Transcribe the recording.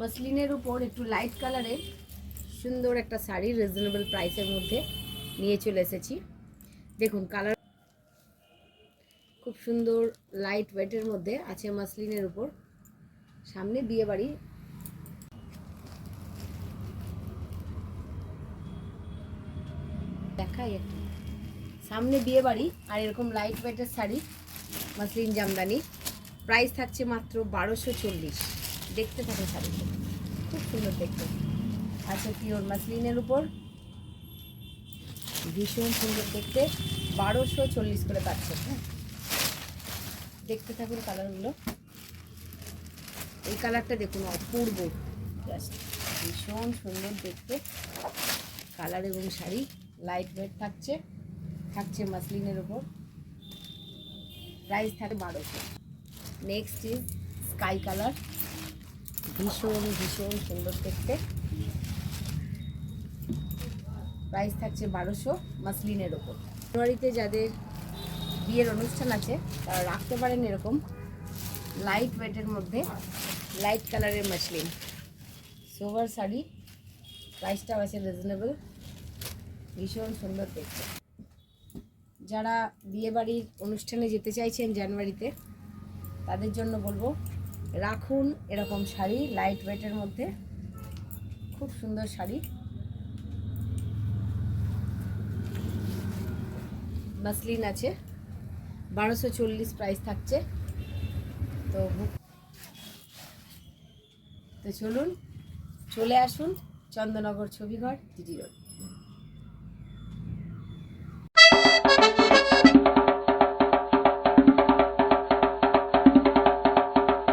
মসলিনের উপর একটু লাইট কালারের সুন্দর একটা শাড়ি রিজনেবল প্রাইসের মধ্যে নিয়ে চলে এসেছি। দেখুন কালার খুব সুন্দর লাইট ওয়েটের মধ্যে আছে মসলিনের উপর। সামনে বিয়ে বাড়ি, দেখাই একটু, সামনে বিয়ে বাড়ি আর এরকম লাইট ওয়েটের শাড়ি মসলিন জামদানি। প্রাইস থাকছে মাত্র 1240। দেখতে থাকে শাড়িটা খুব সুন্দর দেখতে আছে, পিওর মসলিনের উপর ভীষণ সুন্দর দেখতে। 1240 করে পাচ্ছে। হ্যাঁ, দেখতে থাকুন কালারগুলো। এই কালারটা দেখুন, অপূর্ব, জাস্ট ভীষণ সুন্দর দেখতে কালার এবং শাড়ি। লাইট ওয়েট থাকছে, থাকছে মসলিনের উপর। প্রাইস থাকে 1200। নেক্সট ইজ স্কাই কালার, ভীষণ ভীষণ সুন্দর দেখতে। প্রাইস থাকছে 1200 মসলিনের ওপর। জানুয়ারিতে যাদের বিয়ের অনুষ্ঠান আছে তারা রাখতে পারেন এরকম লাইট ওয়েটের মধ্যে লাইট কালারের মসলিন সোভার শাড়ি। প্রাইসটাও আছে রিজনেবল, ভীষণ সুন্দর দেখতে। যারা বিয়েবাড়ির অনুষ্ঠানে যেতে চাইছেন জানুয়ারিতে, তাদের জন্য বলবো রাখুন এরকম শাড়ি লাইট ওয়েটের মধ্যে। খুব সুন্দর শাড়ি, মসলিন আছে। 1240 প্রাইস থাকছে। তো চলুন, চলে আসুন চন্দননগর ছবিঘর, জিটি রোড।